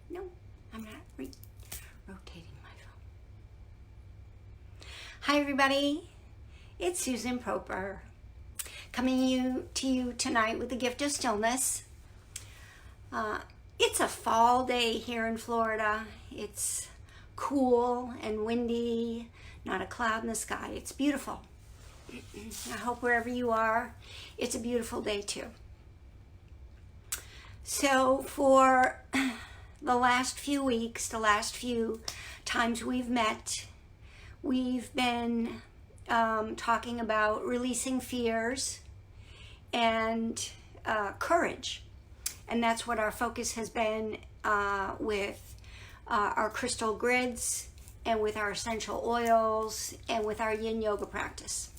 No, I'm not rotating my phone. Hi everybody, it's Susan Proper coming to you tonight with the Gift of Stillness. It's a fall day here in Florida. It's cool and windy, not a cloud in the sky. It's beautiful. I hope wherever you are, it's a beautiful day too. So for the last few weeks, the last few times we've met, we've been talking about releasing fears and courage. And that's what our focus has been with our crystal grids and with our essential oils and with our yin yoga practice.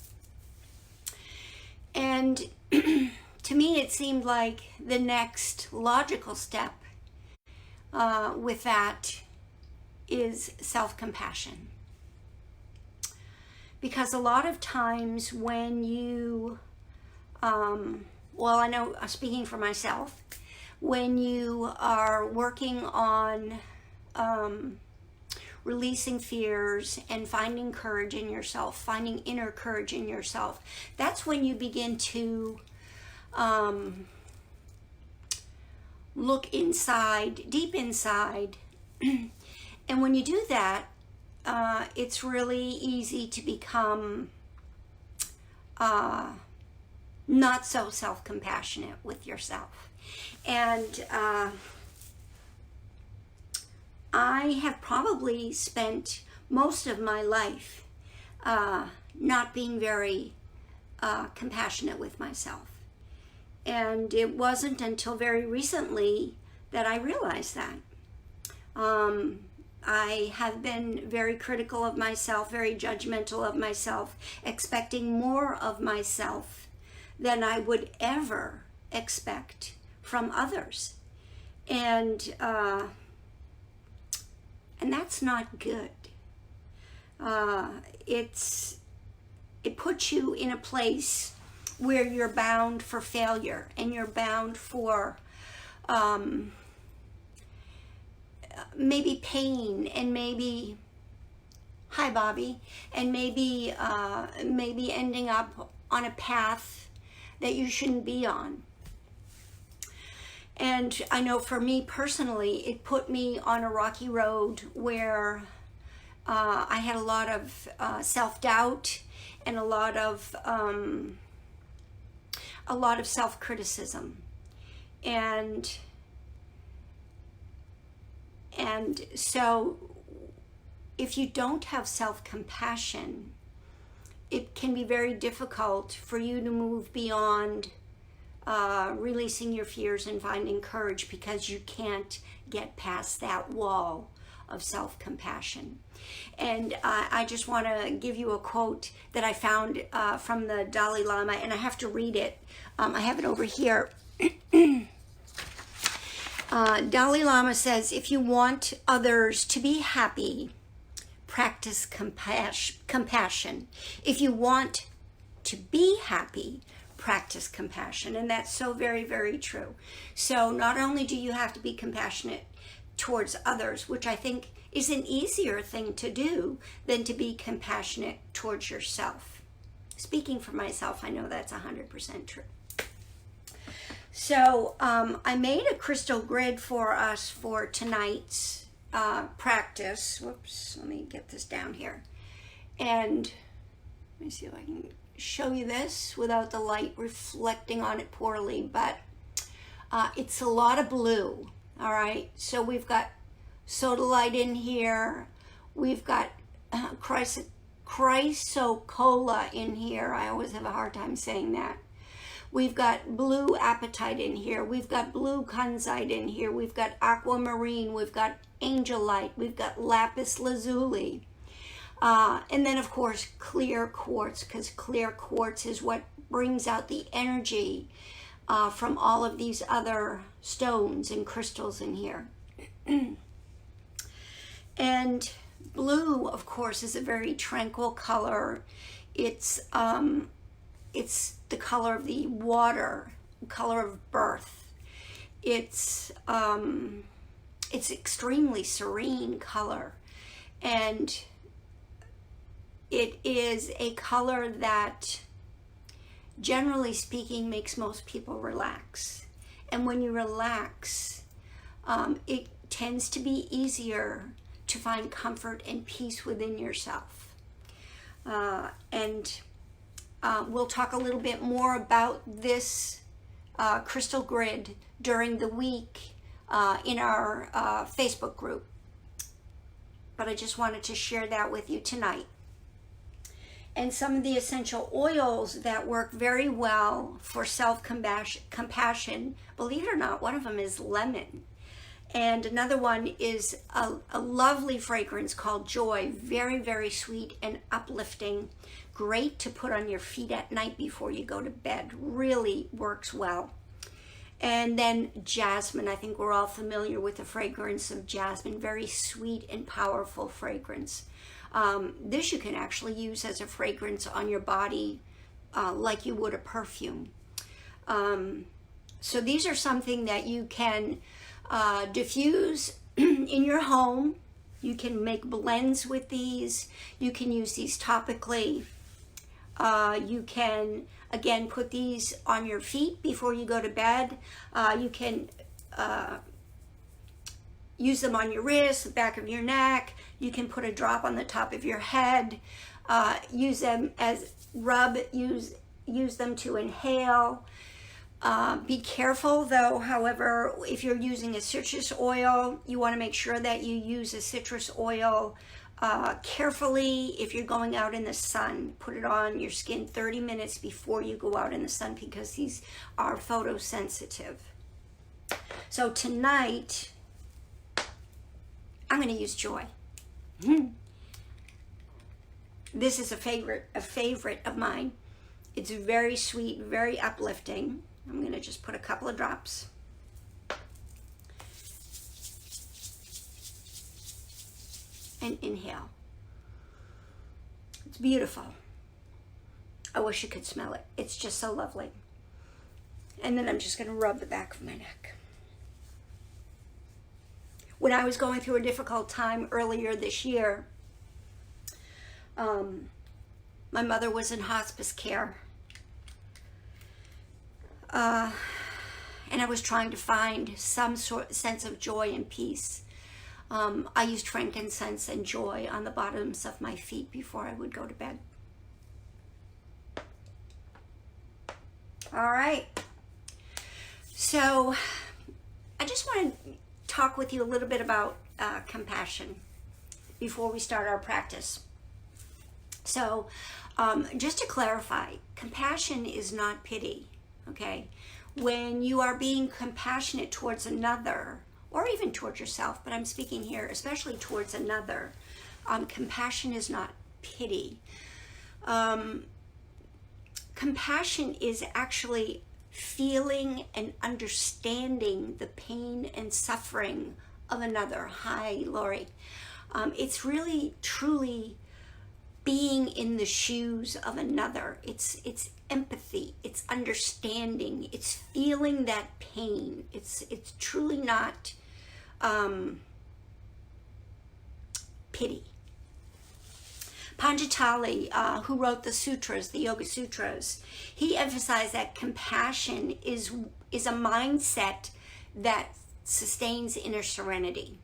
And to me, it seemed like the next logical step with that is self-compassion. Because a lot of times when you, well, I know, speaking for myself, when you are working on releasing fears and finding courage in yourself, finding inner courage in yourself, that's when you begin to look inside, deep inside. And when you do that, it's really easy to become not so self-compassionate with yourself. And I have probably spent most of my life not being very compassionate with myself. And it wasn't until very recently that I realized that. I have been very critical of myself, very judgmental of myself, expecting more of myself than I would ever expect from others. And that's not good. It puts you in a place where you're bound for failure and you're bound for maybe pain and maybe, hi Bobby, and maybe ending up on a path that you shouldn't be on. And I know for me personally, it put me on a rocky road where I had a lot of self-doubt and a lot of self-criticism. And so if you don't have self-compassion, it can be very difficult for you to move beyond releasing your fears and finding courage, because you can't get past that wall of self-compassion. And I just want to give you a quote that I found from the Dalai Lama, and I have to read it. I have it over here. Dalai Lama says, if you want others to be happy, practice compassion. If you want to be happy, practice compassion. And that's so very, very true. So not only do you have to be compassionate towards others, which I think is an easier thing to do than to be compassionate towards yourself. Speaking for myself, I know that's 100% true. So I made a crystal grid for us for tonight's practice. Whoops, let me get this down here. And let me see if I can show you this without the light reflecting on it poorly, but it's a lot of blue. All right, so we've got sodalite in here. We've got chrysocolla in here. I always have a hard time saying that. We've got blue apatite in here. We've got blue kunzite in here. We've got aquamarine. We've got angelite. We've got lapis lazuli. And then, of course, clear quartz, because clear quartz is what brings out the energy from all of these other stones and crystals in here. And blue, of course, is a very tranquil color. It's the color of the water, color of birth. It's it's extremely serene color, and it is a color that, generally speaking, makes most people relax. And when you relax, it tends to be easier to find comfort and peace within yourself. And we'll talk a little bit more about this crystal grid during the week in our Facebook group. But I just wanted to share that with you tonight. And some of the essential oils that work very well for self-compassion, believe it or not, one of them is lemon. And another one is a lovely fragrance called Joy. Very, very sweet and uplifting. Great to put on your feet at night before you go to bed. Really works well. And then jasmine. I think we're all familiar with the fragrance of jasmine. Very sweet and powerful fragrance. This you can actually use as a fragrance on your body like you would a perfume. So these are something that you can diffuse in your home. You can make blends with these. You can use these topically. You can, again, put these on your feet before you go to bed. You can use them on your wrist, the back of your neck. You can put a drop on the top of your head. Use them as use them to inhale. Be careful though, however, if you're using a citrus oil, you want to make sure that you use a citrus oil carefully. If you're going out in the sun, put it on your skin 30 minutes before you go out in the sun, because these are photosensitive. So tonight, I'm going to use Joy. This is a favorite of mine. It's very sweet, very uplifting. I'm going to just put a couple of drops. And inhale. It's beautiful. I wish you could smell it. It's just so lovely. And then I'm just going to rub the back of my neck. When I was going through a difficult time earlier this year, my mother was in hospice care. And I was trying to find some sense of joy and peace. I used frankincense and joy on the bottoms of my feet before I would go to bed. All right. So I just want to talk with you a little bit about compassion before we start our practice. So just to clarify, compassion is not pity, okay? When you are being compassionate towards another, or even towards yourself, but I'm speaking here especially towards another, compassion is not pity. Compassion is actually feeling and understanding the pain and suffering of another. Hi, Lori. It's really, truly being in the shoes of another. It's empathy, it's understanding, it's feeling that pain. It's truly not pity. Panjatali, who wrote the sutras, the Yoga Sutras, he emphasized that compassion is a mindset that sustains inner serenity.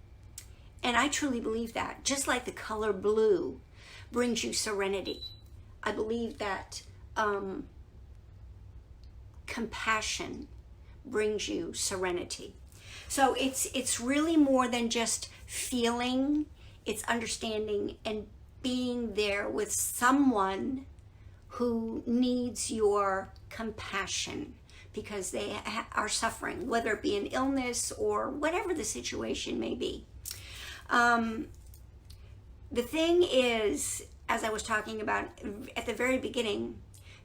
And I truly believe that. Just like the color blue brings you serenity, I believe that compassion brings you serenity. So it's really more than just feeling. It's understanding and being there with someone who needs your compassion because they are suffering, whether it be an illness or whatever the situation may be. The thing is, as I was talking about at the very beginning,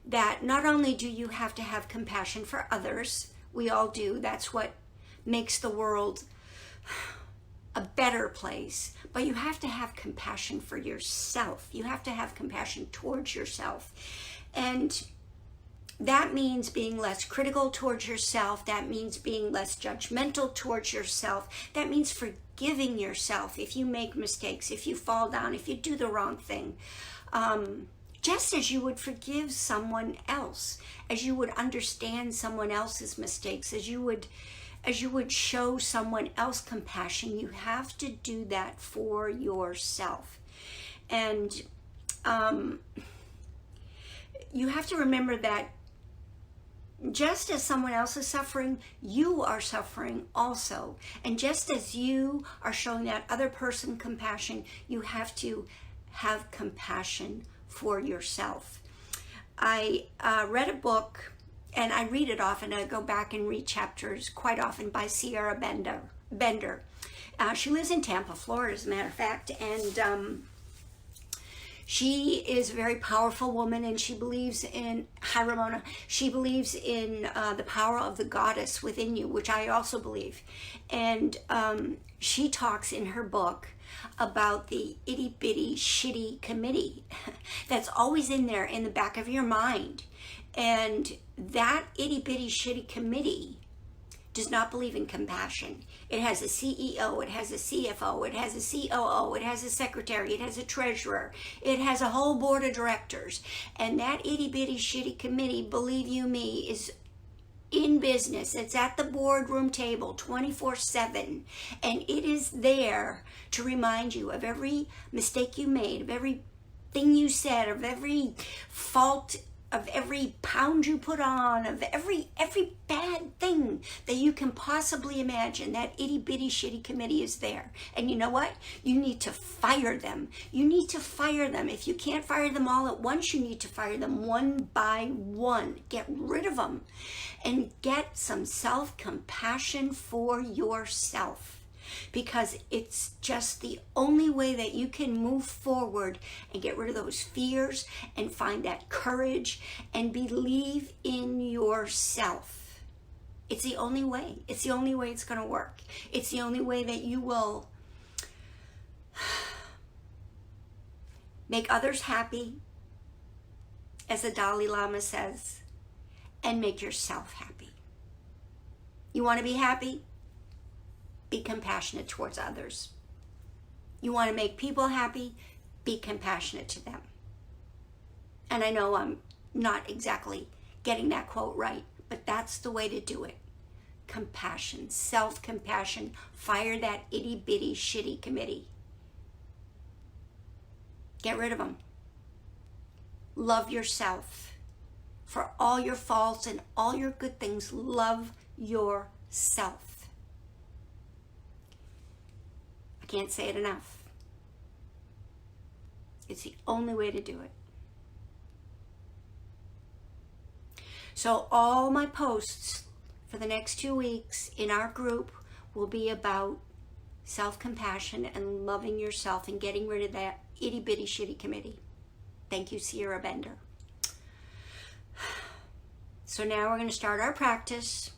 that not only do you have to have compassion for others, we all do, that's what makes the world a better place, but you have to have compassion for yourself. You have to have compassion towards yourself. And that means being less critical towards yourself. That means being less judgmental towards yourself. That means forgiving yourself if you make mistakes, if you fall down, if you do the wrong thing. Just as you would forgive someone else, as you would understand someone else's mistakes, as you would show someone else compassion, you have to do that for yourself. And you have to remember that just as someone else is suffering, you are suffering also. And just as you are showing that other person compassion, you have to have compassion for yourself. I read a book, and I read it often. I go back and read chapters quite often, by Sierra Bender. She lives in Tampa, Florida, as a matter of fact, and she is a very powerful woman, and she believes in, hi Ramona, she believes in the power of the goddess within you, which I also believe. And she talks in her book about the itty bitty shitty committee that's always in there in the back of your mind. And that itty bitty shitty committee does not believe in compassion. It has a CEO, it has a CFO, it has a COO, it has a secretary, it has a treasurer, it has a whole board of directors. And that itty bitty shitty committee, believe you me, is in business. It's at the boardroom table 24/7, and it is there to remind you of every mistake you made, of everything you said, of every fault, of every pound you put on, of every bad thing that you can possibly imagine. That itty bitty shitty committee is there. And you know what? You need to fire them. You need to fire them. If you can't fire them all at once, you need to fire them one by one. Get rid of them and get some self-compassion for yourself. Because it's just the only way that you can move forward and get rid of those fears and find that courage and believe in yourself. It's the only way. It's the only way it's going to work. It's the only way that you will make others happy, as the Dalai Lama says, and make yourself happy. You want to be happy? Be compassionate towards others. You want to make people happy? Be compassionate to them. And I know I'm not exactly getting that quote right, but that's the way to do it. Compassion, self-compassion. Fire that itty bitty shitty committee. Get rid of them. Love yourself. For all your faults and all your good things, love yourself. Can't say it enough. It's the only way to do it. So all my posts for the next 2 weeks in our group will be about self-compassion and loving yourself and getting rid of that itty bitty shitty committee. Thank you, Sierra Bender. So now we're going to start our practice.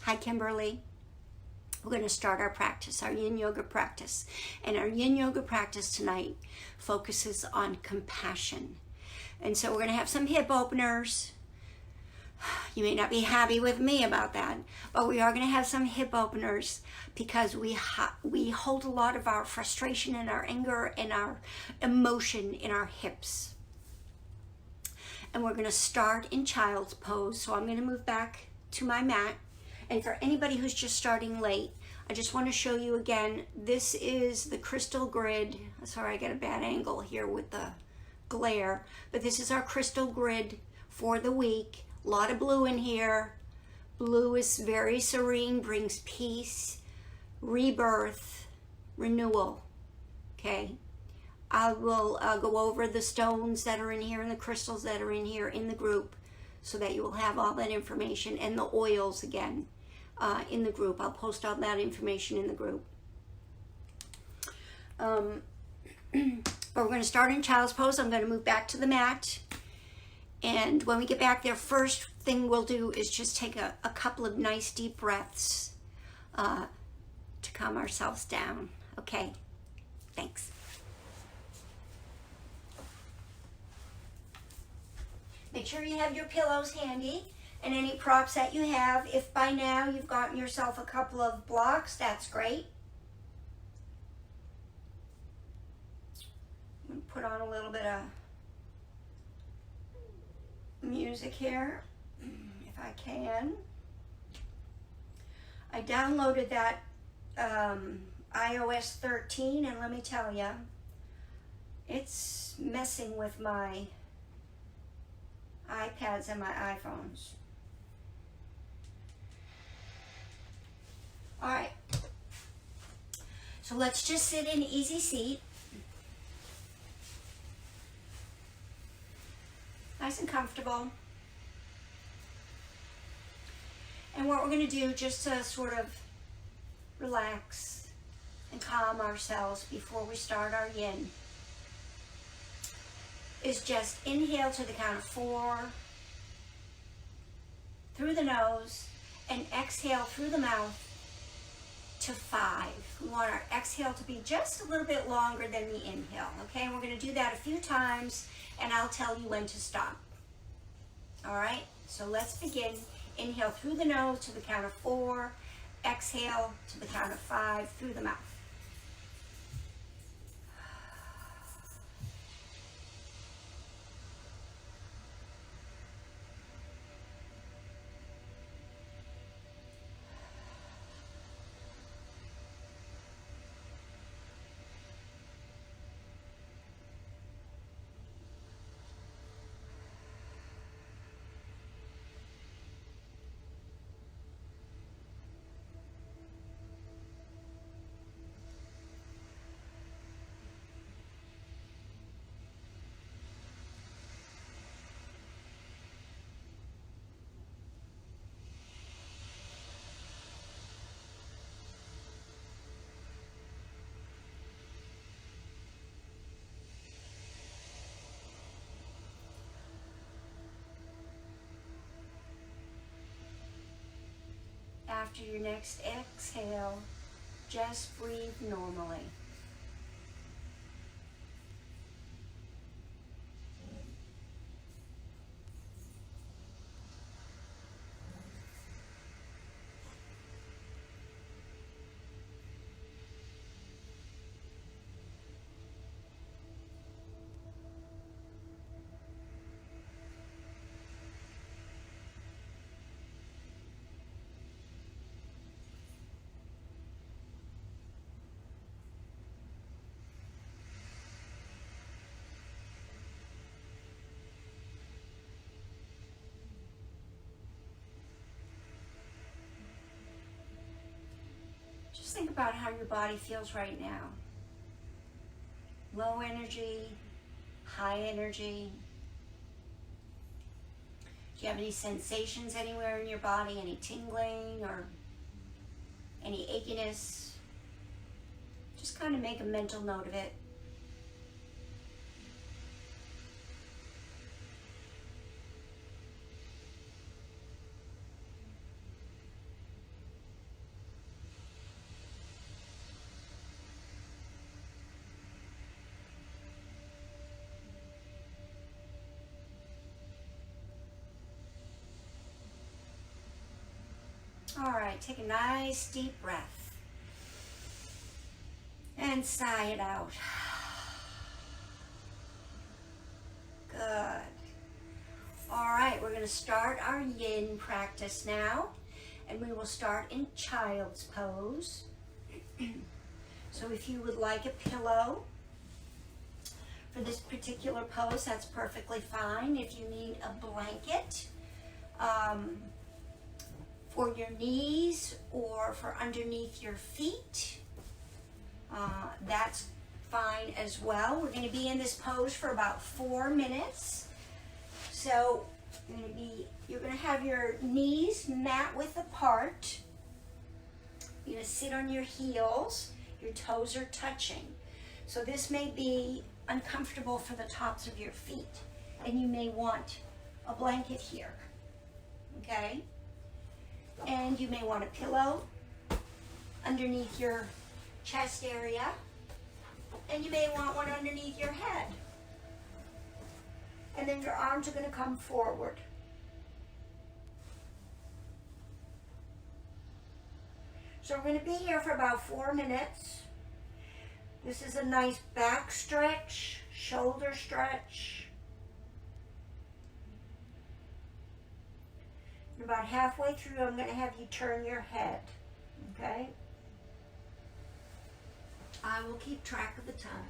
Hi, Kimberly. We're going to start our practice, our yin yoga practice. And our yin yoga practice tonight focuses on compassion. And so we're going to have some hip openers. You may not be happy with me about that, but we are going to have some hip openers because we hold a lot of our frustration and our anger and our emotion in our hips. And we're going to start in child's pose. So I'm going to move back to my mat. And for anybody who's just starting late, I just want to show you again, this is the crystal grid. Sorry, I got a bad angle here with the glare, but this is our crystal grid for the week. A lot of blue in here. Blue is very serene, brings peace, rebirth, renewal. Okay. I will go over the stones that are in here and the crystals that are in here in the group so that you will have all that information, and the oils again in the group. I'll post all that information in the group. But we're going to start in child's pose. I'm going to move back to the mat. And when we get back there, first thing we'll do is just take a couple of nice deep breaths to calm ourselves down. Okay, thanks. Make sure you have your pillows handy and any props that you have. If by now you've gotten yourself a couple of blocks, that's great. I'm going to put on a little bit of music here, if I can. I downloaded that iOS 13, and let me tell you, it's messing with my iPads and my iPhones. All right, so let's just sit in easy seat. Nice and comfortable. And what we're going to do, just to sort of relax and calm ourselves before we start our yin, is just inhale to the count of 4 through the nose and exhale through the mouth to 5. We want our exhale to be just a little bit longer than the inhale, okay? And we're going to do that a few times, and I'll tell you when to stop. All right, so let's begin. Inhale through the nose to the count of 4, exhale to the count of 5 through the mouth. After your next exhale, just breathe normally. Just think about how your body feels right now. Low energy, high energy. Do you have any sensations anywhere in your body? Any tingling or any achiness? Just kind of make a mental note of it. All right, take a nice deep breath and sigh it out. Good. All right, we're going to start our yin practice now, and we will start in child's pose. So if you would like a pillow for this particular pose, that's perfectly fine. If you need a blanket, for your knees or for underneath your feet, that's fine as well. We're going to be in this pose for about 4 minutes. So you're going to have your knees mat width apart. You're going to sit on your heels. Your toes are touching. So this may be uncomfortable for the tops of your feet, and you may want a blanket here, okay? And you may want a pillow underneath your chest area, and you may want one underneath your head. And then your arms are going to come forward. So we're going to be here for about 4 minutes. This is a nice back stretch, shoulder stretch. And about halfway through, I'm going to have you turn your head. Okay? I will keep track of the time.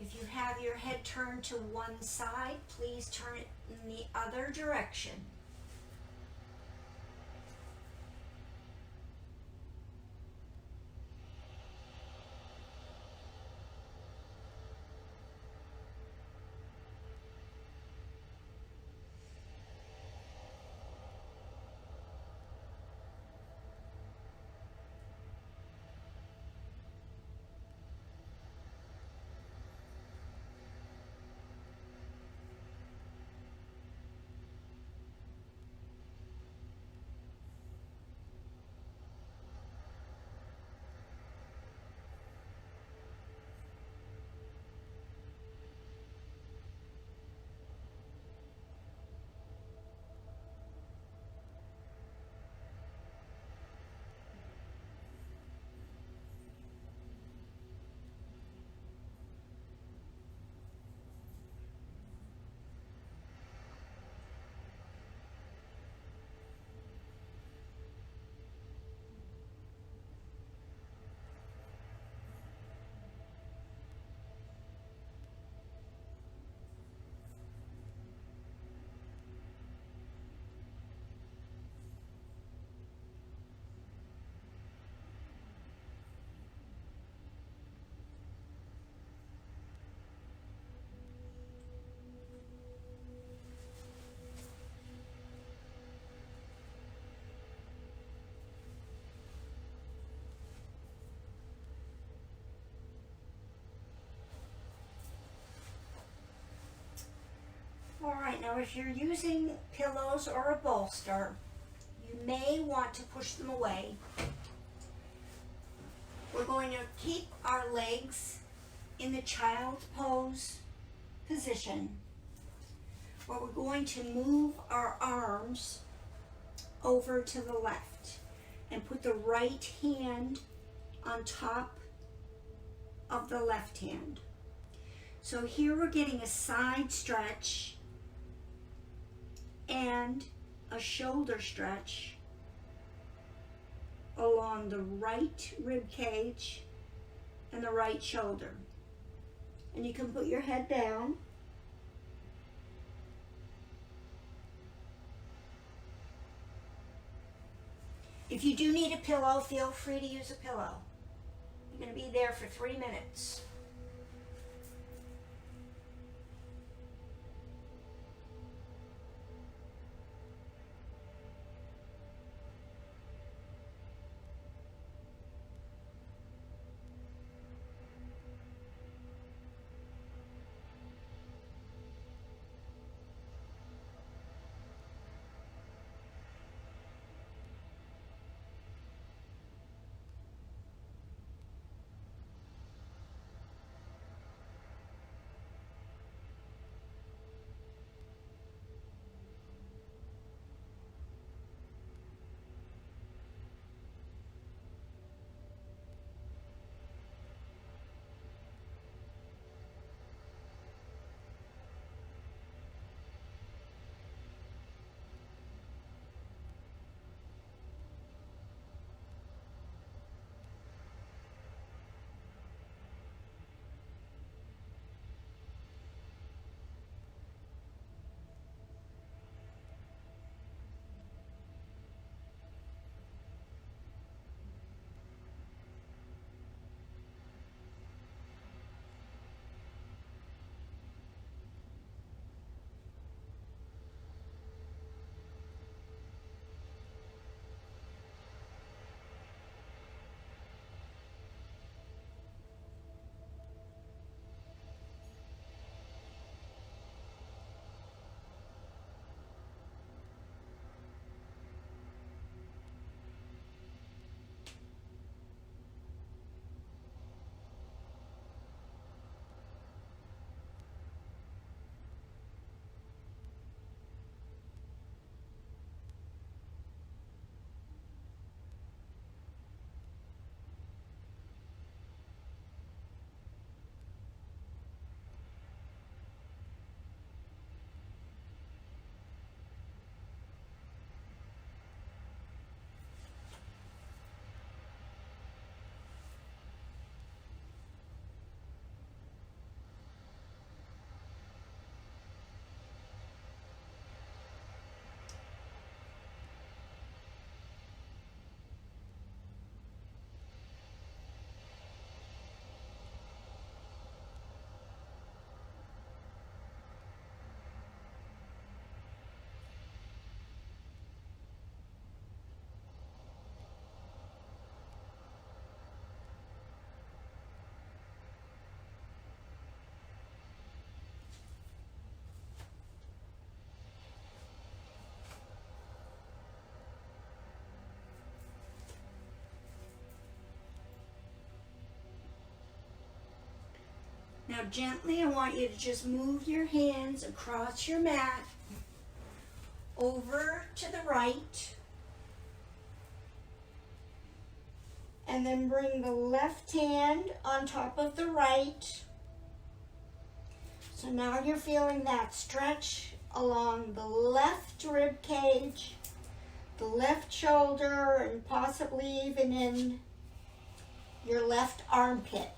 If you have your head turned to one side, please turn it in the other direction. All right, now if you're using pillows or a bolster, you may want to push them away. We're going to keep our legs in the child's pose position, where we're going to move our arms over to the left and put the right hand on top of the left hand. So here we're getting a side stretch and a shoulder stretch along the right rib cage and the right shoulder. And you can put your head down. If you do need a pillow, feel free to use a pillow. You're going to be there for 3 minutes. Now gently, I want you to just move your hands across your mat over to the right. And then bring the left hand on top of the right. So now you're feeling that stretch along the left rib cage, the left shoulder, and possibly even in your left armpit.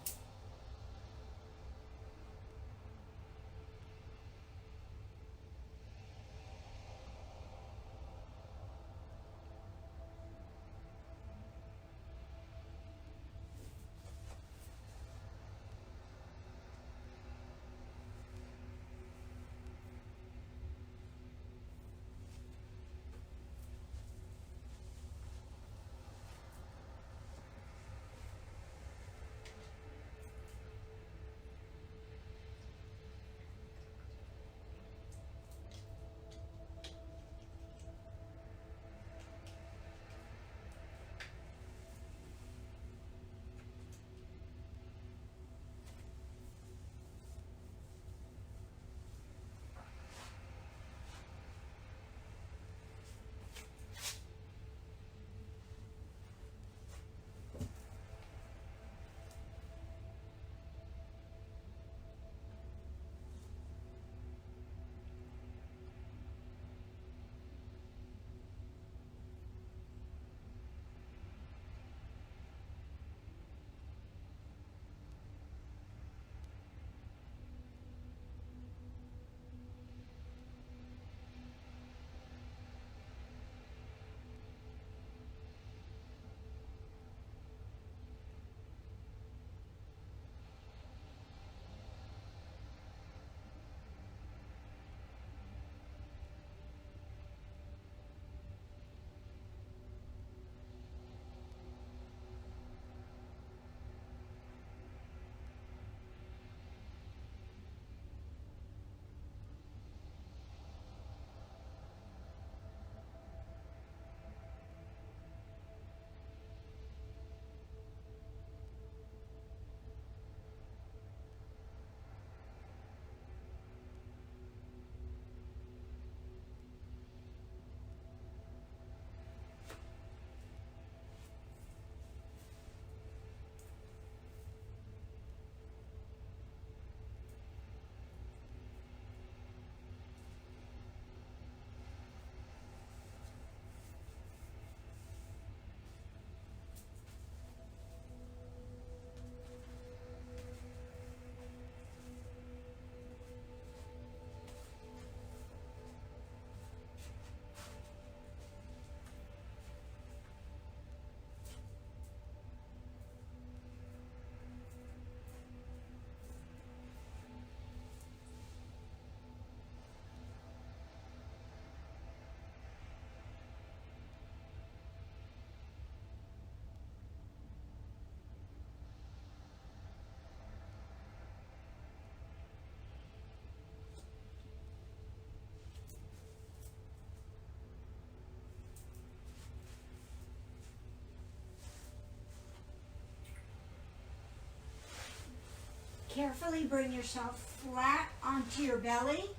Carefully bring yourself flat onto your belly.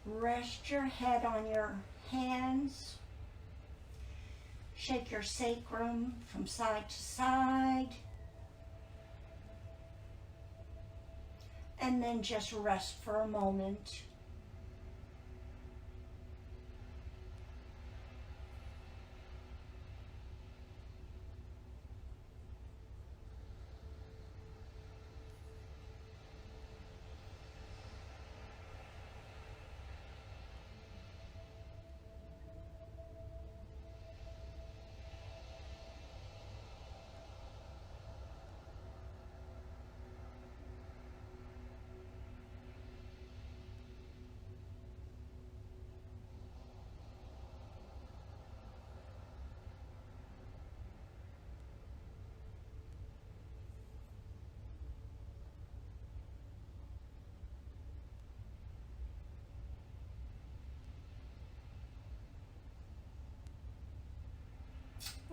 Rest your head on your hands. Shake your sacrum from side to side. And then just rest for a moment.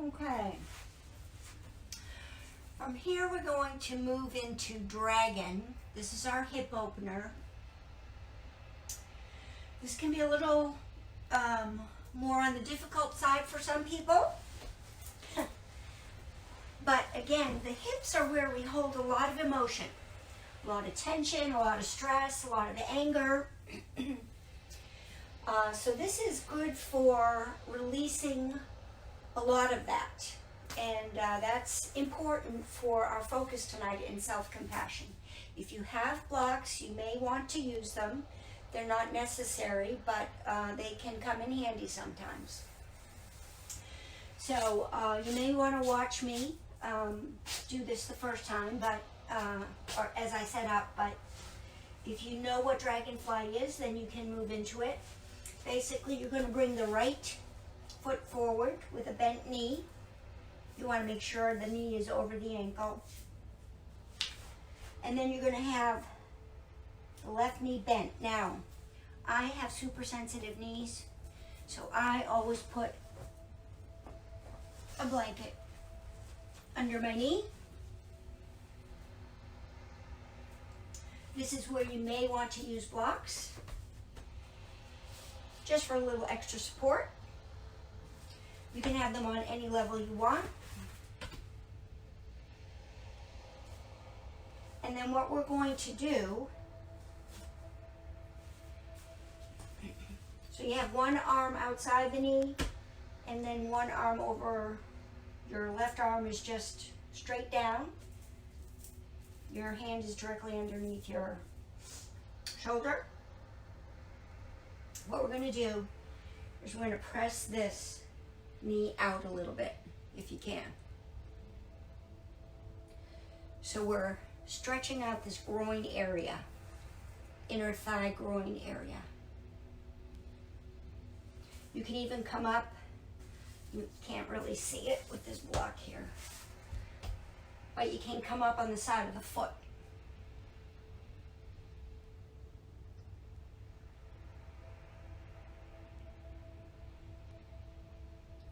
Okay. From here, we're going to move into dragon. This is our hip opener. This can be a little more on the difficult side for some people. But again, the hips are where we hold a lot of emotion, a lot of tension, a lot of stress, a lot of anger. So this is good for releasing a lot of that. And that's important for our focus tonight in self-compassion. If you have blocks, you may want to use them. They're not necessary, but they can come in handy sometimes. So you may want to watch me do this the first time, but or as I set up, but if you know what dragonfly is, then you can move into it. Basically, you're going to bring the right foot forward with a bent knee. You want to make sure the knee is over the ankle. And then you're going to have the left knee bent. Now, I have super sensitive knees, so I always put a blanket under my knee. This is where you may want to use blocks, just for a little extra support. You can have them on any level you want. And then what we're going to do, so you have one arm outside the knee, and then one arm over, your left arm is just straight down. Your hand is directly underneath your shoulder. What we're going to do is we're going to press this knee out a little bit, if you can. So we're stretching out this groin area, inner thigh groin area. You can even come up, you can't really see it with this block here, but you can come up on the side of the foot.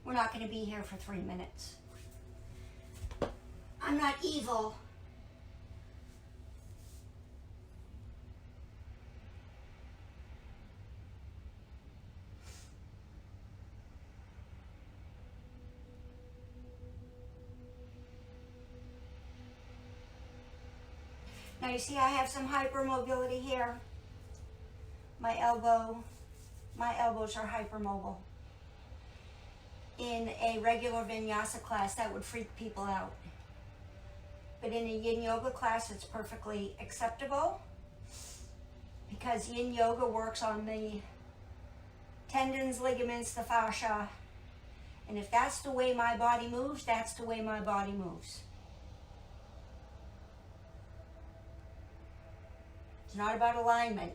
We're not going to be here for 3 minutes. I'm not evil. Now you see I have some hypermobility here. My elbows are hypermobile. In a regular vinyasa class, that would freak people out. But in a yin yoga class, it's perfectly acceptable, because yin yoga works on the tendons, ligaments, the fascia. And if that's the way my body moves, that's the way my body moves. It's not about alignment.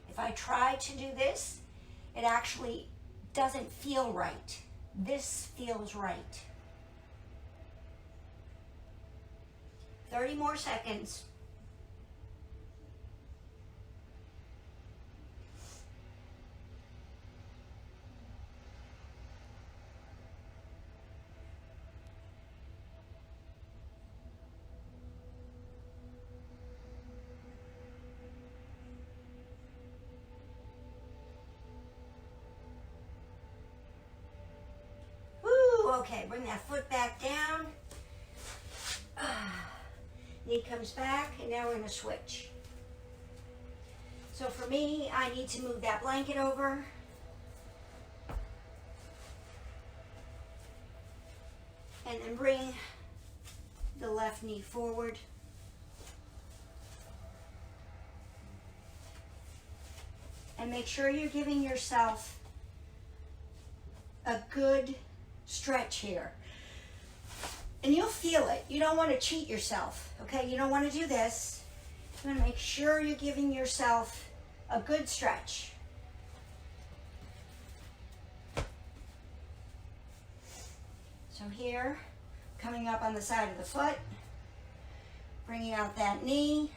If I try to do this, it actually doesn't feel right. This feels right. 30 more seconds. Okay, bring that foot back down. Knee comes back, and now we're going to switch. So for me, I need to move that blanket over. And then bring the left knee forward. And make sure you're giving yourself a good stretch here. And you'll feel it. You don't want to cheat yourself, okay? You don't want to do this. You want to make sure you're giving yourself a good stretch. So here, coming up on the side of the foot, bringing out that knee.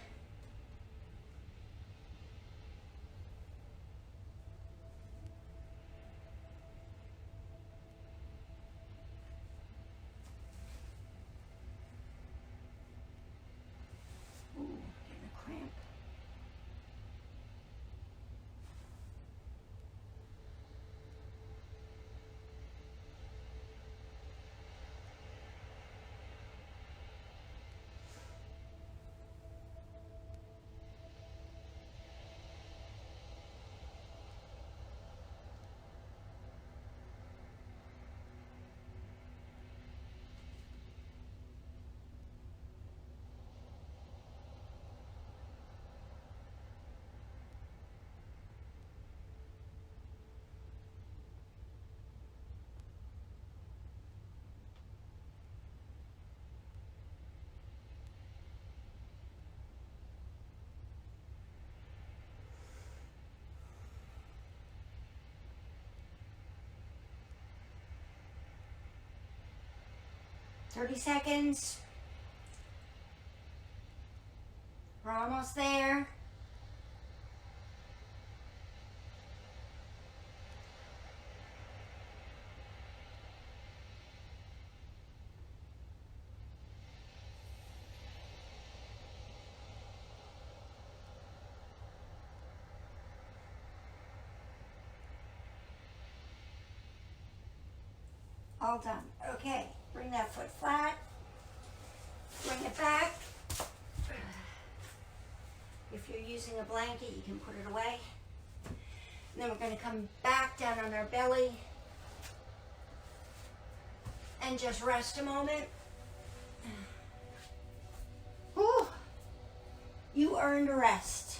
Ooh, getting a cramp. "30 seconds. We're almost there. All done. Okay, bring that foot flat. Bring it back. If you're using a blanket, you can put it away. And then we're going to come back down on our belly and just rest a moment. Whew. You earned a rest.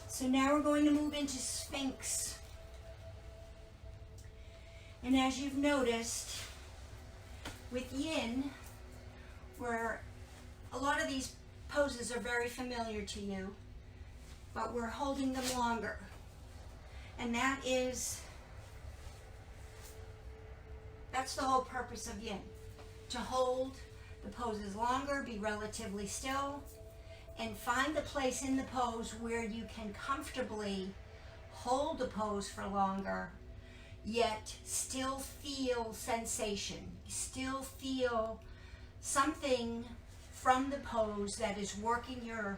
So now we're going to move into Sphinx. And as you've noticed, with Yin, where a lot of these poses are very familiar to you, but we're holding them longer. And that's the whole purpose of Yin, to hold the poses longer, be relatively still, and find the place in the pose where you can comfortably hold the pose for longer, yet still feel sensation, still feel something from the pose that is working your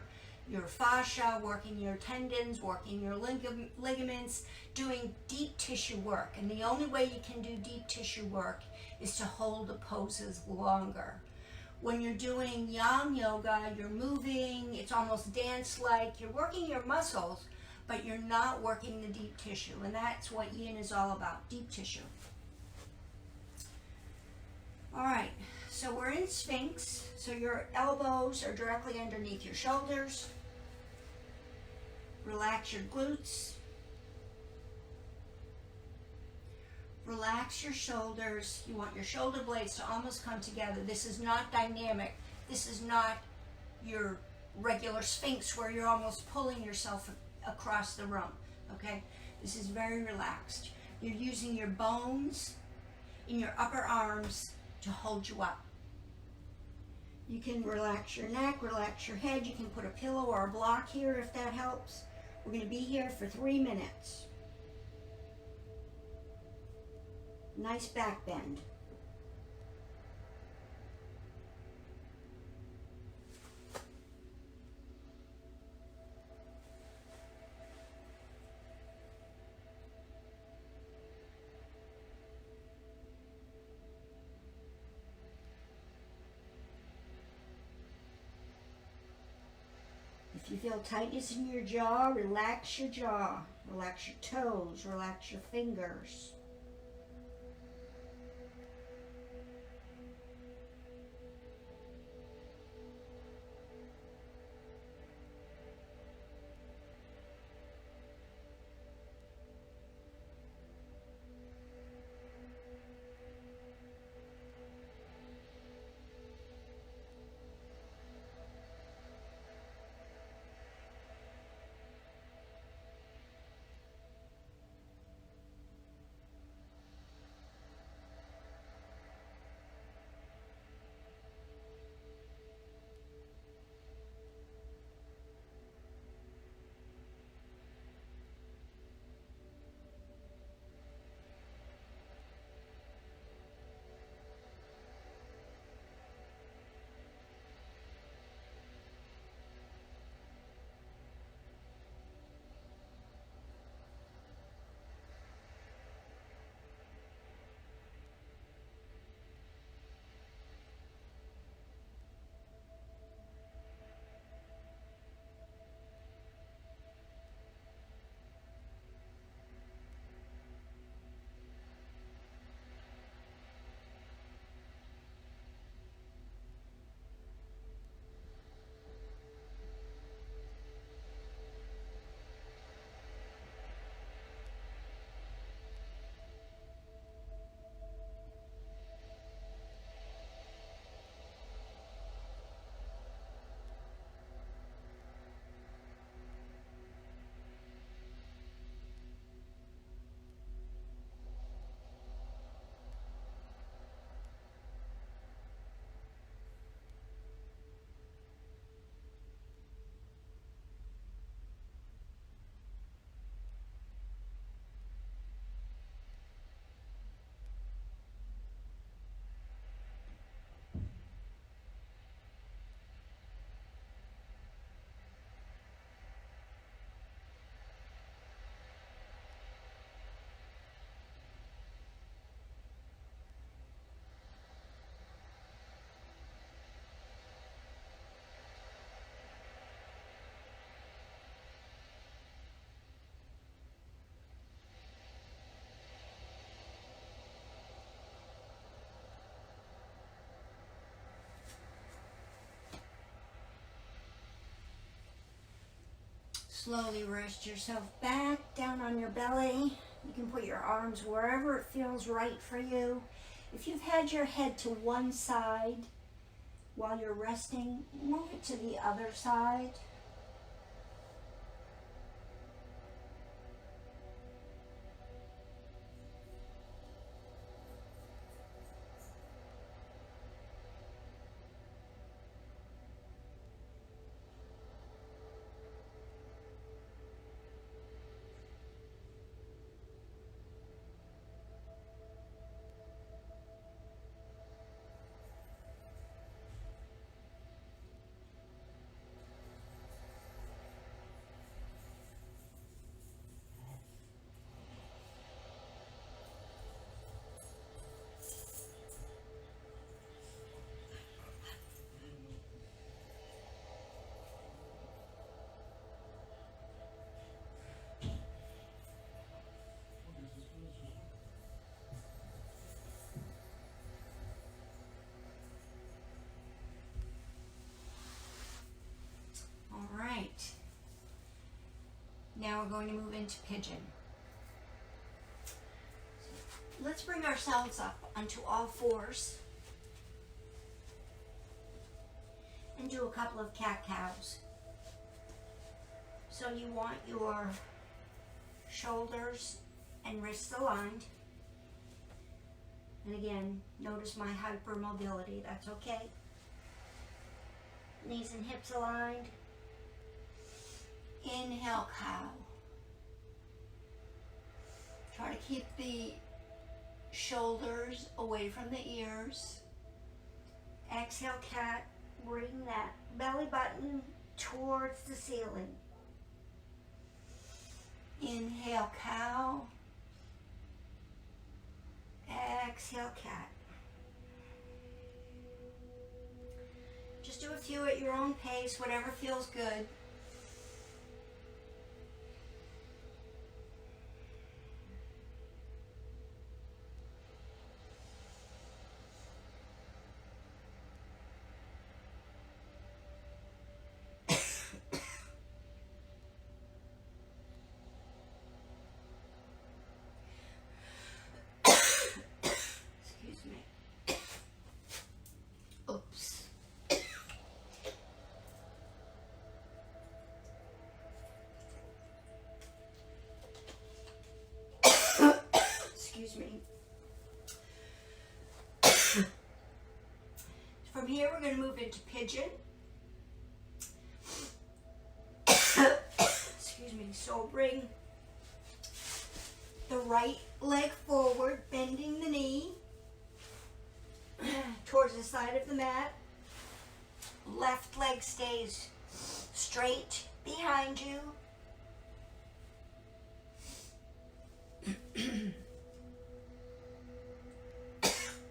fascia, working your tendons, working your ligaments, doing deep tissue work. And the only way you can do deep tissue work is to hold the poses longer. When you're doing yang yoga, you're moving, it's almost dance-like, you're working your muscles, but you're not working the deep tissue. And that's what Yin is all about, deep tissue. All right, so we're in Sphinx. So your elbows are directly underneath your shoulders. Relax your glutes. Relax your shoulders. You want your shoulder blades to almost come together. This is not dynamic. This is not your regular Sphinx where you're almost pulling yourself across the room, okay? This is very relaxed. You're using your bones in your upper arms to hold you up. You can relax your neck, relax your head. You can put a pillow or a block here if that helps. We're going to be here for 3 minutes. Nice back bend. If you feel tightness in your jaw, relax your jaw. Relax your toes, relax your fingers. Slowly rest yourself back down on your belly. You can put your arms wherever it feels right for you. If you've had your head to one side while you're resting, move it to the other side. All right. Now we're going to move into pigeon. Let's bring ourselves up onto all fours and do a couple of cat-cows. So you want your shoulders and wrists aligned. And again, notice my hypermobility, that's okay. Knees and hips aligned. Inhale, cow. Try to keep the shoulders away from the ears. Exhale, cat. Bring that belly button towards the ceiling. Inhale, cow. Exhale, cat. Just do a few at your own pace, whatever feels good. From here, we're going to move into pigeon. Excuse me. So bring the right leg forward, bending the knee towards the side of the mat. Left leg stays straight behind you.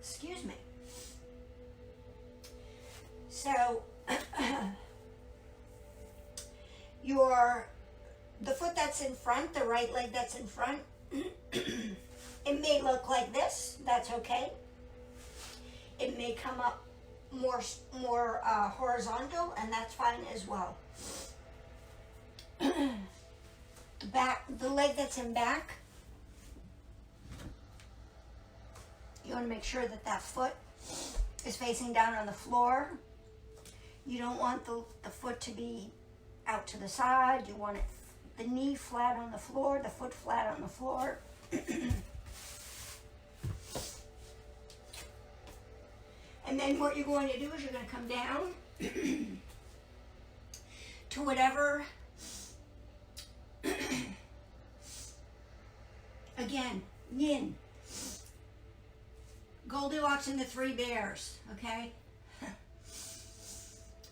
Excuse me. So, the foot that's in front, the right leg that's in front, it may look like this, that's okay. It may come up more horizontal, and that's fine as well. The leg that's in back, you want to make sure that that foot is facing down on the floor. You don't want the foot to be out to the side. You want the knee flat on the floor, the foot flat on the floor. And then what you're going to do is you're going to come down to whatever, again, yin. Goldilocks and the three bears, okay?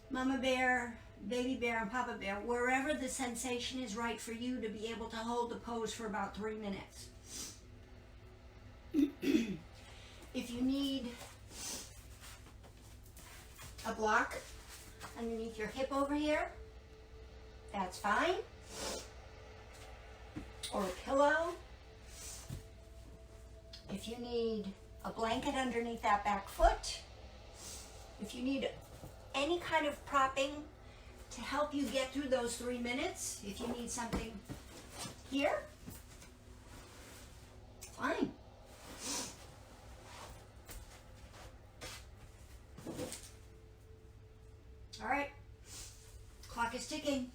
Mama bear, baby bear, and Papa bear, wherever the sensation is right for you to be able to hold the pose for about 3 minutes. If you need a block underneath your hip over here, that's fine. Or a pillow. If you need a blanket underneath that back foot, if you need any kind of propping to help you get through those 3 minutes, if you need something here, fine. All right, clock is ticking.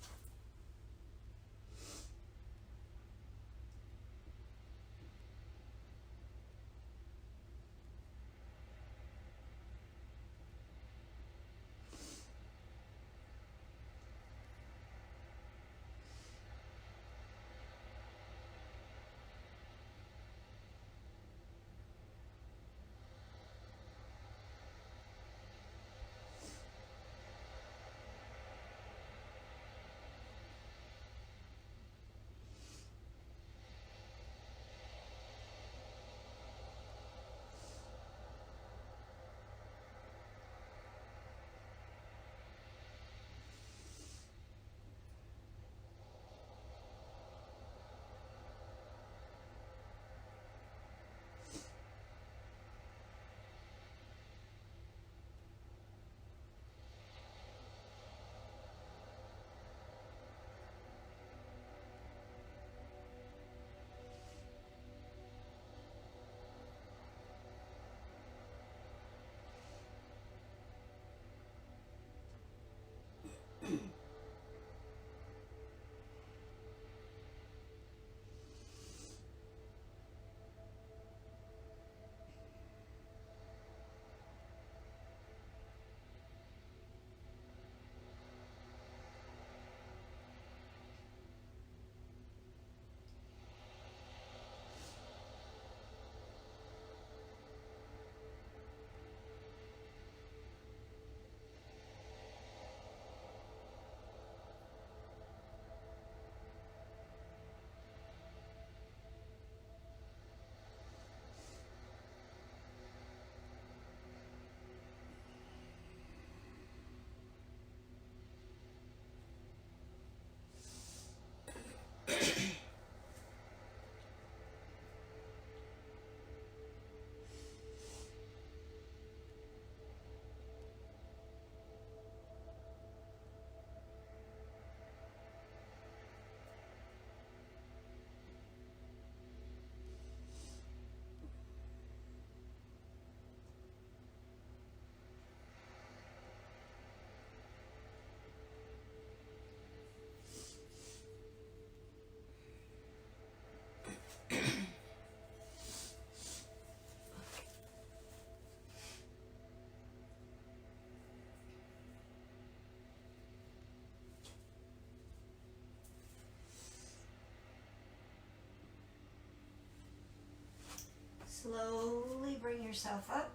yourself up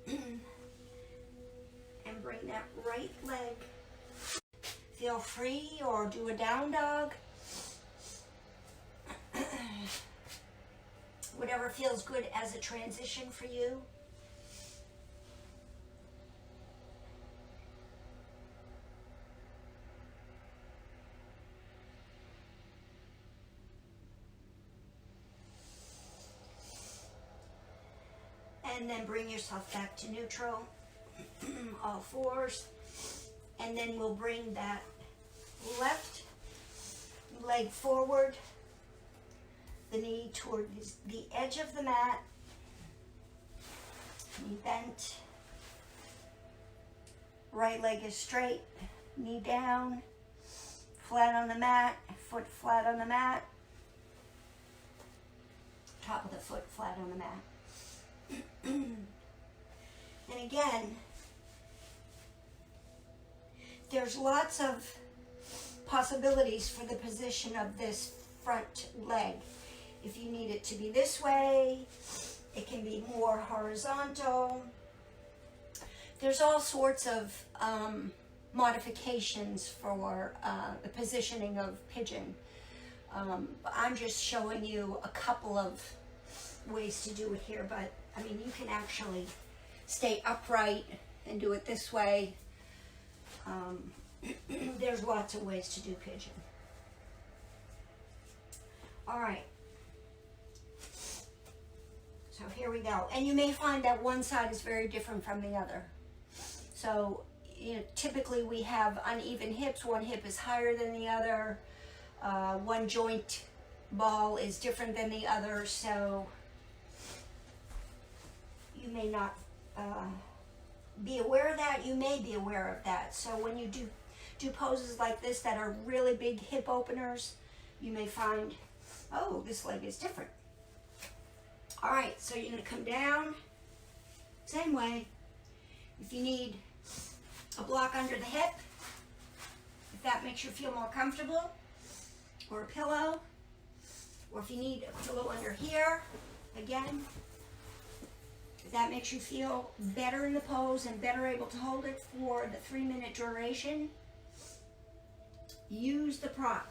and bring that right leg. Feel free or do a down dog. Whatever feels good as a transition for you. And then bring yourself back to neutral, all fours. And then we'll bring that left leg forward, the knee toward the edge of the mat, knee bent, right leg is straight, knee down, flat on the mat, foot flat on the mat, top of the foot flat on the mat. And again, there's lots of possibilities for the position of this front leg. If you need it to be this way, it can be more horizontal. There's all sorts of modifications for the positioning of pigeon. I'm just showing you a couple of ways to do it here, but I mean, you can actually stay upright and do it this way. There's lots of ways to do pigeon. All right. So here we go. And you may find that one side is very different from the other. So, you know, typically we have uneven hips. One hip is higher than the other. One joint ball is different than the other. So you may not be aware of that. You may be aware of that. So when you do poses like this that are really big hip openers, you may find, oh, this leg is different. All right, so you're gonna come down, same way. If you need a block under the hip, if that makes you feel more comfortable, or a pillow, or if you need a pillow under here, again, if that makes you feel better in the pose and better able to hold it for the 3-minute duration, use the prop.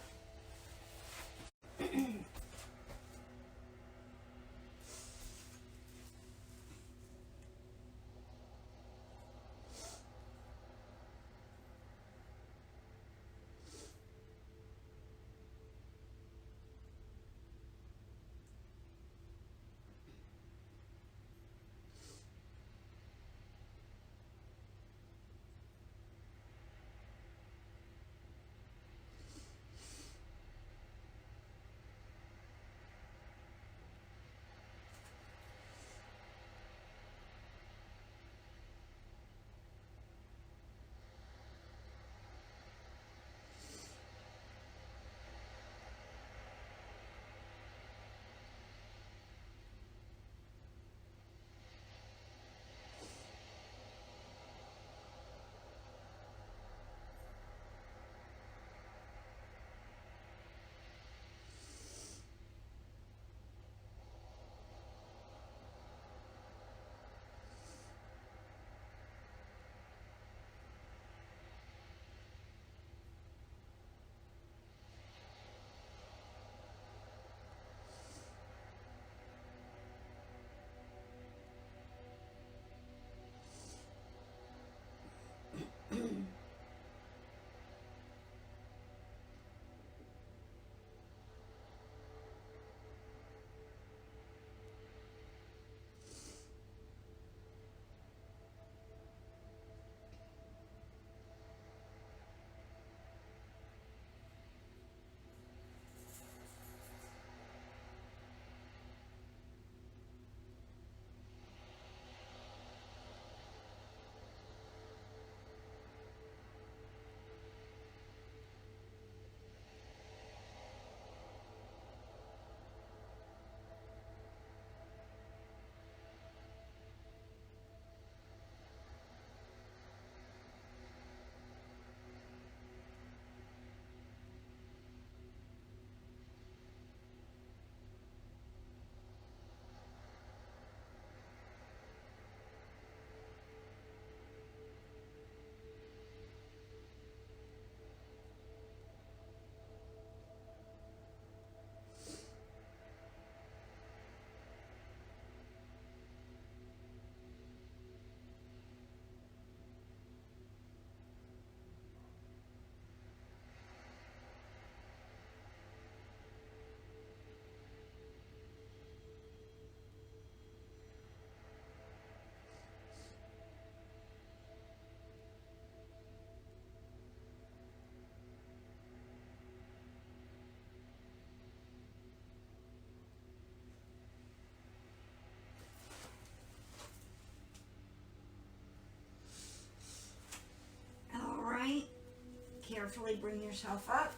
carefully bring yourself up.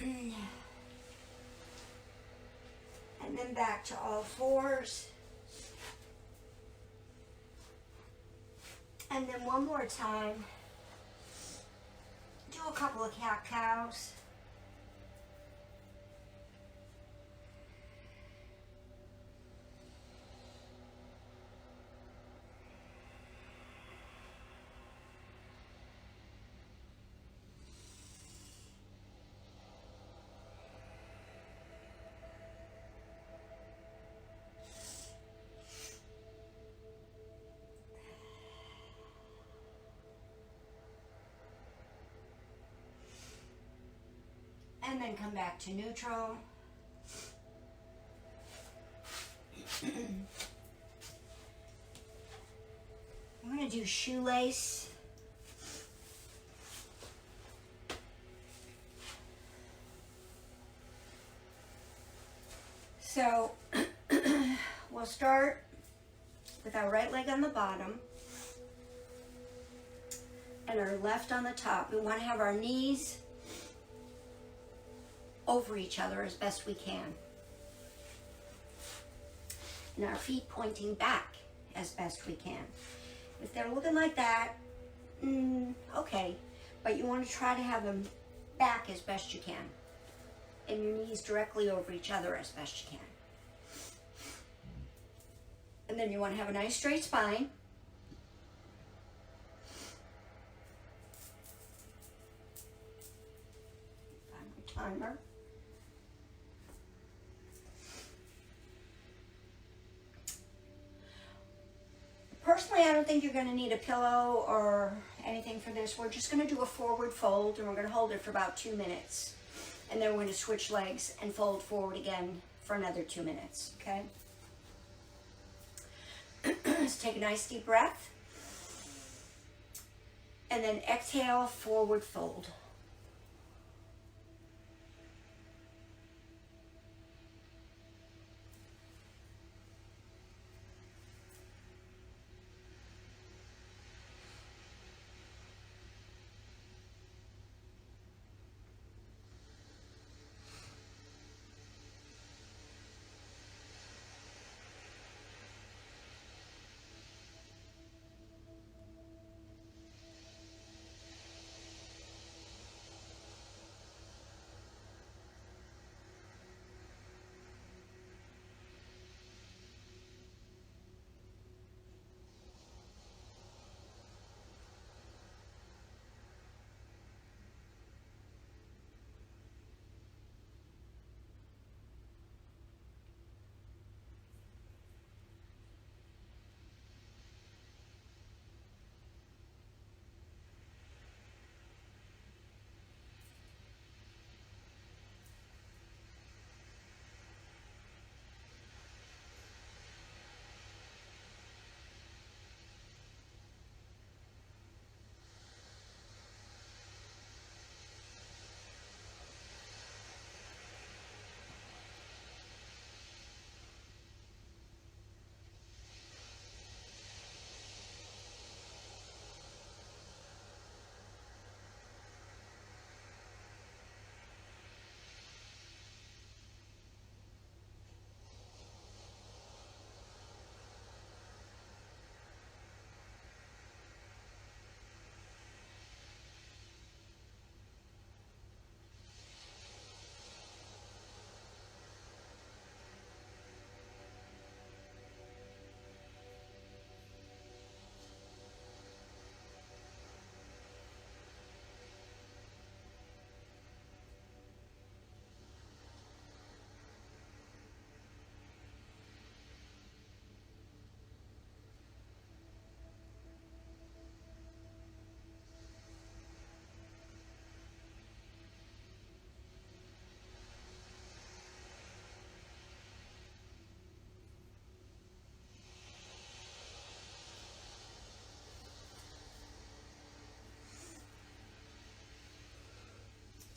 And then back to all fours. And then one more time, do a couple of cat-cows. And then come back to neutral. I'm going to do shoelace. So we'll start with our right leg on the bottom and our left on the top. We want to have our knees over each other as best we can. And our feet pointing back as best we can. If they're looking like that, okay. But you want to try to have them back as best you can. And your knees directly over each other as best you can. And then you want to have a nice straight spine. Find my timer. Personally, I don't think you're going to need a pillow or anything for this. We're just going to do a forward fold, and we're going to hold it for about 2 minutes. And then we're going to switch legs and fold forward again for another 2 minutes, okay? Let's take a nice deep breath. And then exhale, forward fold.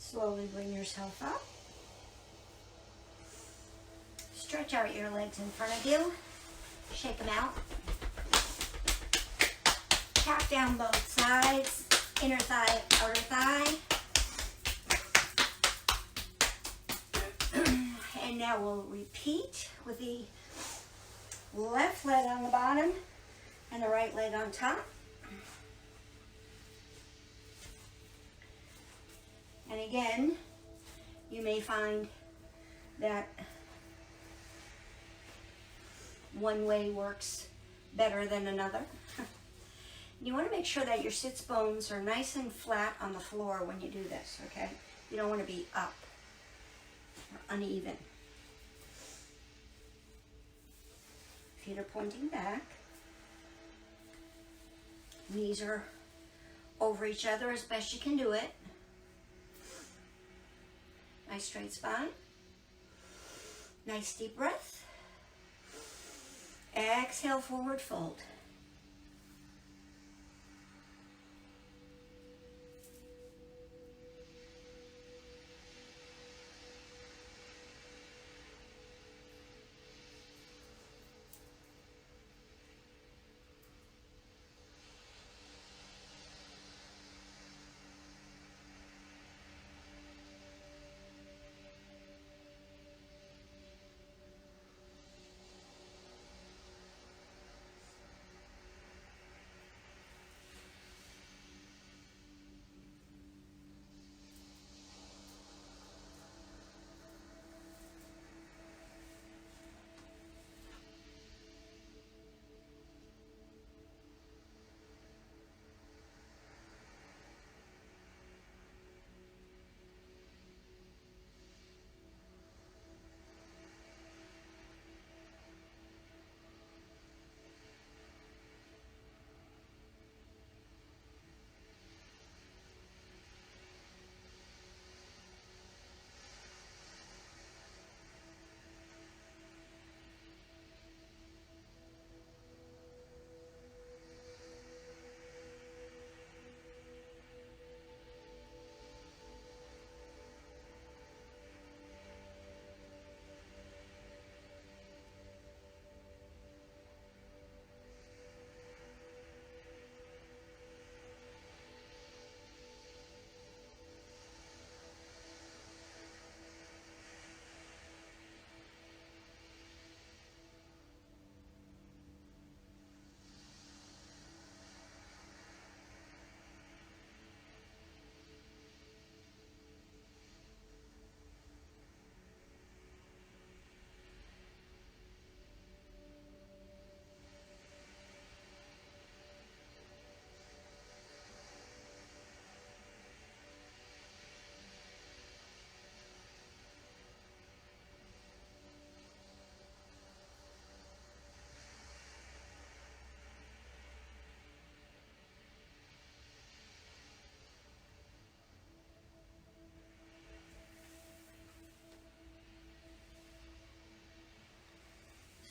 Slowly bring yourself up. Stretch out your legs in front of you. Shake them out. Tap down both sides. Inner thigh, outer thigh. now we'll repeat with the left leg on the bottom and the right leg on top. And again, you may find that one way works better than another. You want to make sure that your sits bones are nice and flat on the floor when you do this, okay? You don't want to be up or uneven. Feet are pointing back. Knees are over each other as best you can do it. Nice straight spine. Nice deep breath. Exhale, forward fold.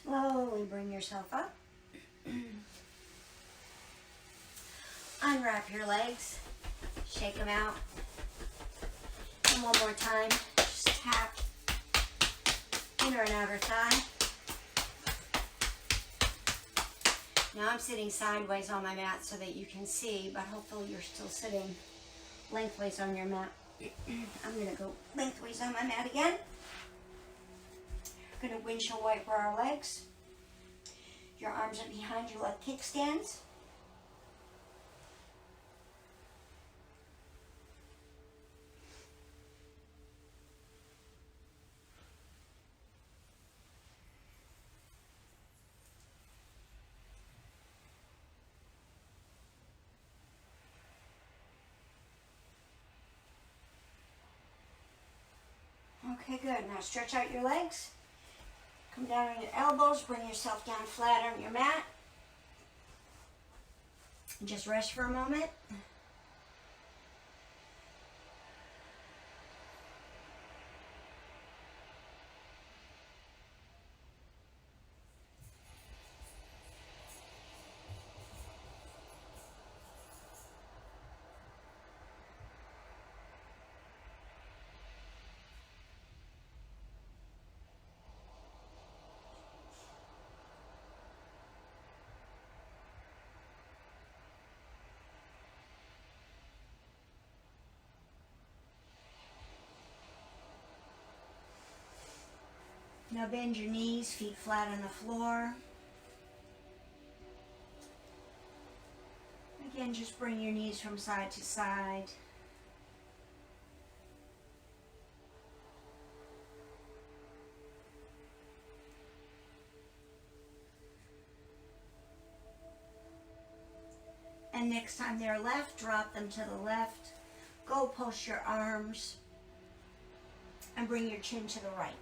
Slowly bring yourself up. Unwrap your legs. Shake them out. And one more time, just tap inner and outer thigh. Now I'm sitting sideways on my mat so that you can see, but hopefully you're still sitting lengthways on your mat. I'm going to go lengthways on my mat again. We're going to windshield wiper our legs. Your arms are behind your leg kickstands. Okay, good. Now stretch out your legs. Come down on your elbows. Bring yourself down flat on your mat. And just rest for a moment. Now bend your knees, feet flat on the floor. Again, just bring your knees from side to side. And next time they're left, drop them to the left. Go post your arms and bring your chin to the right.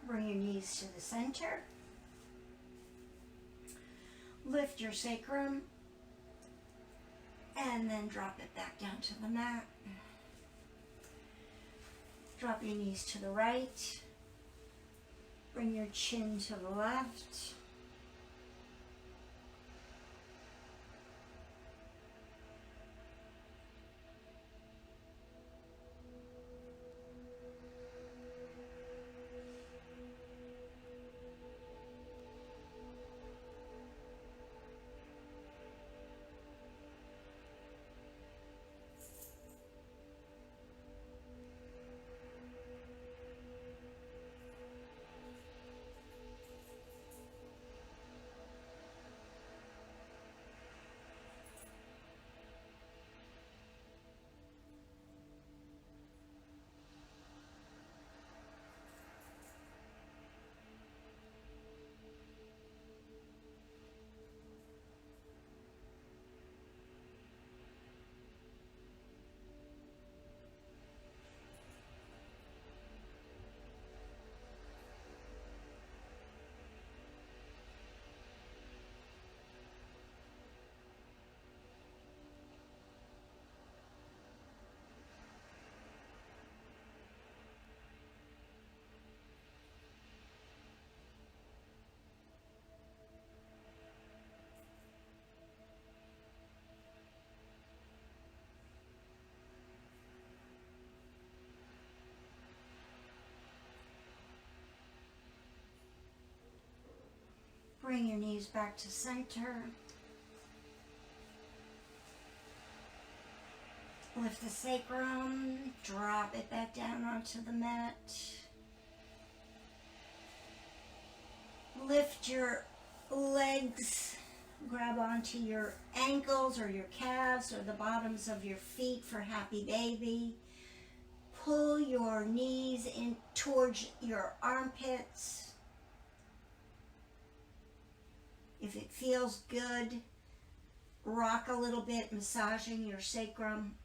Bring your knees to the center. Lift your sacrum and then drop it back down to the mat. Drop your knees to the right. Bring your chin to the left. Bring your knees back to center. Lift the sacrum, drop it back down onto the mat. Lift your legs, grab onto your ankles or your calves or the bottoms of your feet for happy baby. Pull your knees in towards your armpits. If it feels good, rock a little bit, massaging your sacrum.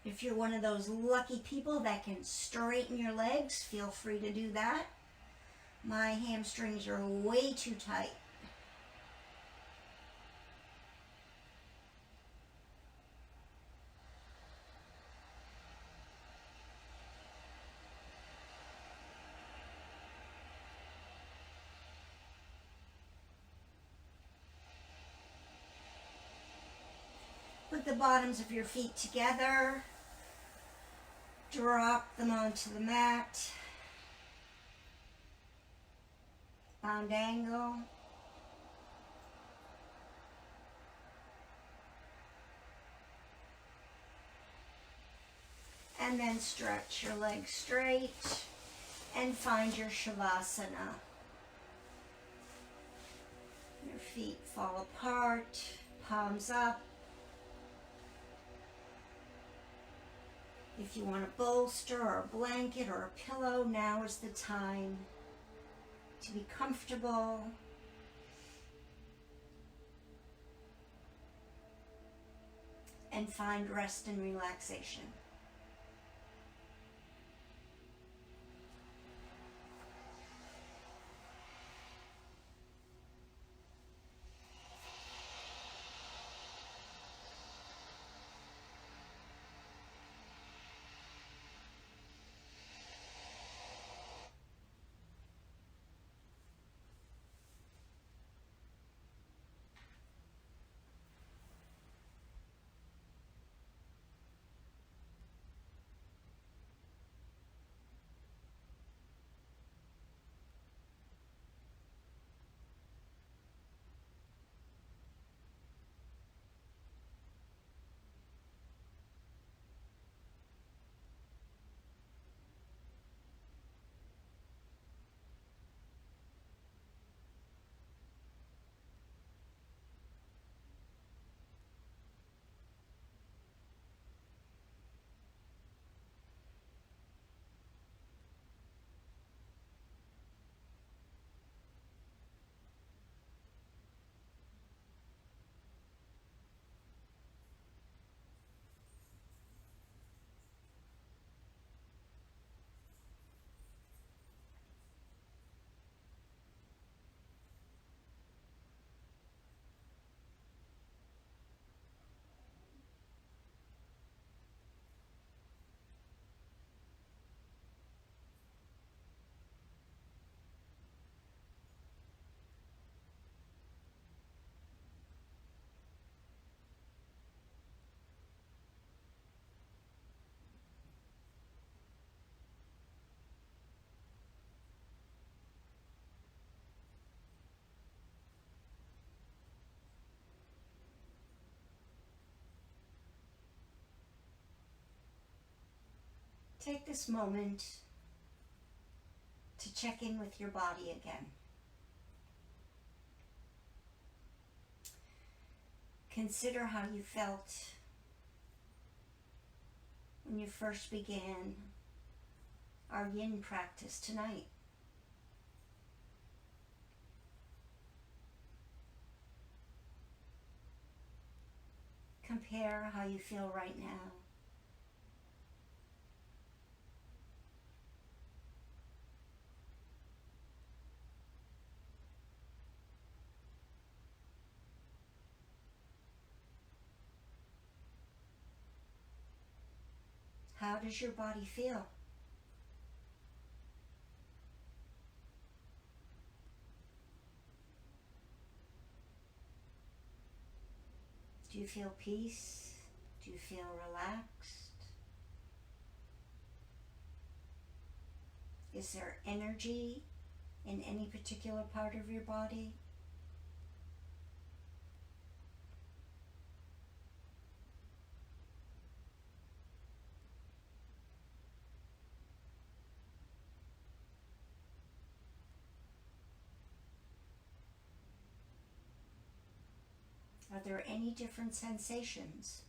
If you're one of those lucky people that can straighten your legs, feel free to do that. My hamstrings are way too tight. Put the bottoms of your feet together. Drop them onto the mat. Bound angle. And then stretch your legs straight and find your Shavasana. Your feet fall apart, palms up. If you want a bolster or a blanket or a pillow, now is the time to be comfortable. And find rest and relaxation. Take this moment to check in with your body again. Consider how you felt when you first began our yin practice tonight. Compare how you feel right now. How does your body feel? Do you feel peace? Do you feel relaxed? Is there energy in any particular part of your body? Are there any different sensations?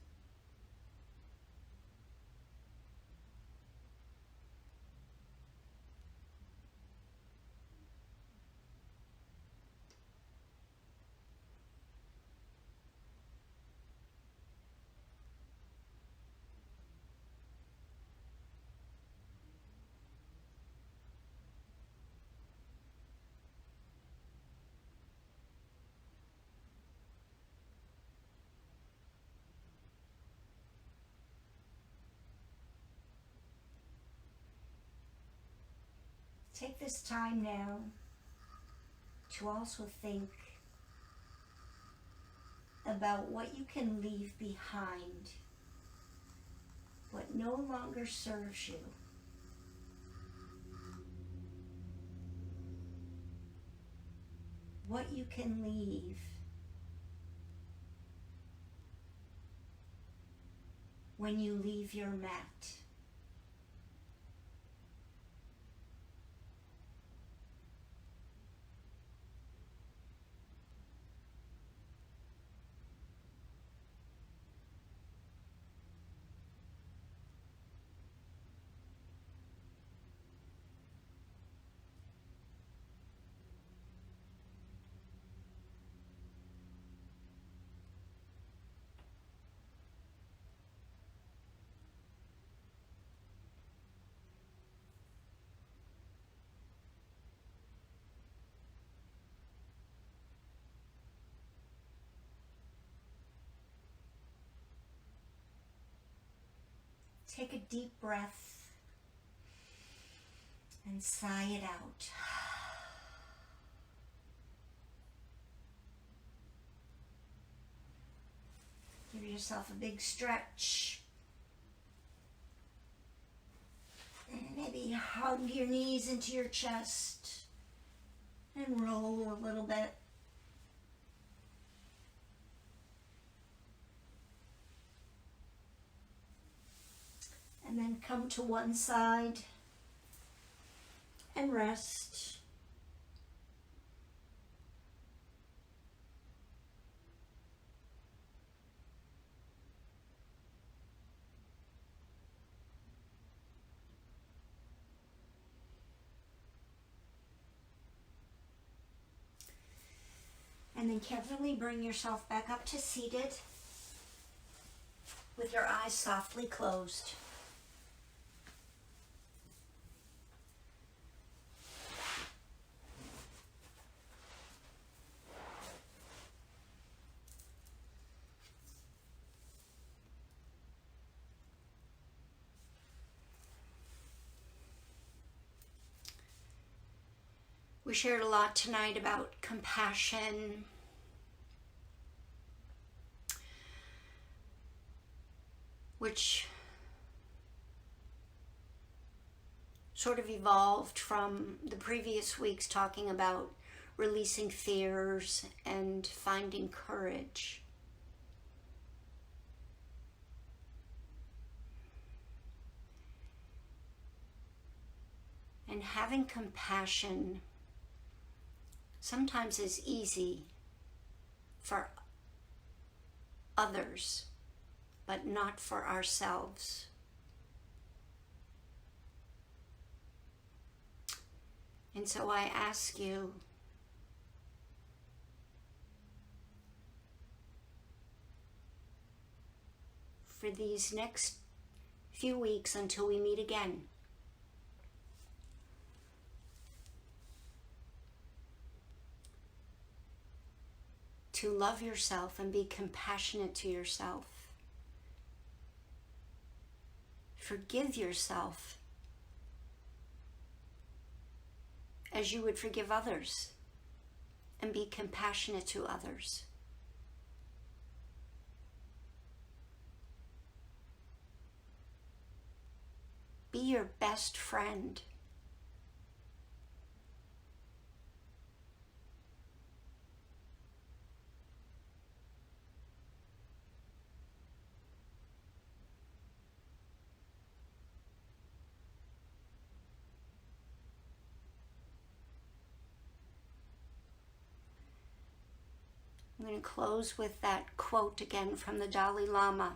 Take this time now to also think about what you can leave behind, what no longer serves you. What you can leave when you leave your mat. Take a deep breath and sigh it out. Give yourself a big stretch. And maybe hug your knees into your chest and roll a little bit. And then come to one side and rest. And then carefully bring yourself back up to seated with your eyes softly closed. We shared a lot tonight about compassion, which sort of evolved from the previous weeks talking about releasing fears and finding courage. And having compassion sometimes is easy for others, but not for ourselves. And so I ask you, for these next few weeks until we meet again, to love yourself and be compassionate to yourself. Forgive yourself as you would forgive others, and be compassionate to others. Be your best friend. I'm going to close with that quote again from the Dalai Lama.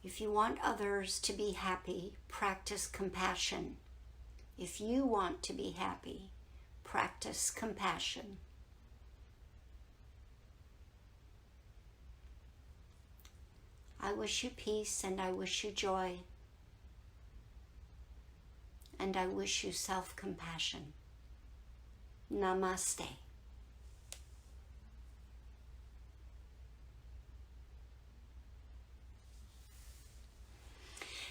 If you want others to be happy, practice compassion. If you want to be happy, practice compassion. I wish you peace, and I wish you joy, and I wish you self-compassion. Namaste.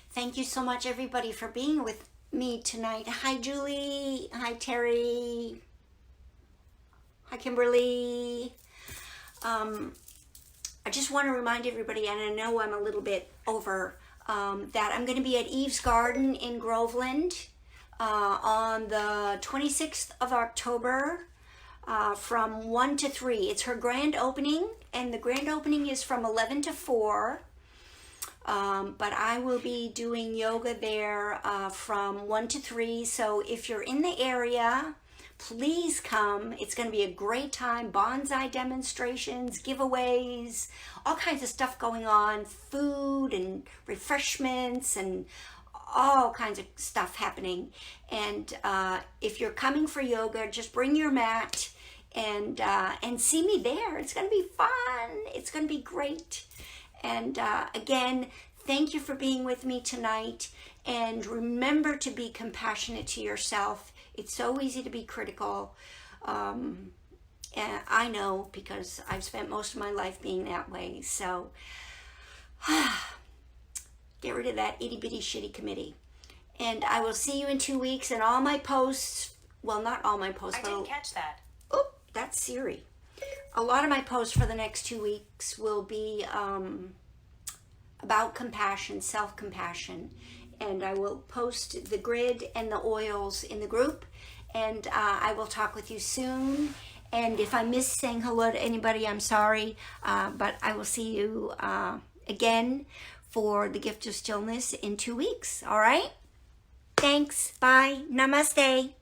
Thank you so much, everybody, for being me tonight. Hi, Julie. Hi, Terry. Hi, Kimberly. I just want to remind everybody, and I know I'm a little bit over, that I'm going to be at Eve's Garden in Groveland on the 26th of October from 1 to 3. It's her grand opening, and the grand opening is from 11 to 4. But I will be doing yoga there from 1 to 3. So if you're in the area, please come. It's going to be a great time. Bonsai demonstrations, giveaways, all kinds of stuff going on, food and refreshments and all kinds of stuff happening. And if you're coming for yoga, just bring your mat and see me there. It's going to be fun. It's going to be great. And again, thank you for being with me tonight. And remember to be compassionate to yourself. It's so easy to be critical. And I know, because I've spent most of my life being that way. So get rid of that itty bitty shitty committee. And I will see you in 2 weeks. And all my posts, well, not all my posts. I didn't catch that. Oh, that's Siri. A lot of my posts for the next 2 weeks will be about compassion, self-compassion. And I will post the grid and the oils in the group. And I will talk with you soon. And if I miss saying hello to anybody, I'm sorry. But I will see you again for the Gift of Stillness in 2 weeks. All right? Thanks. Bye. Namaste.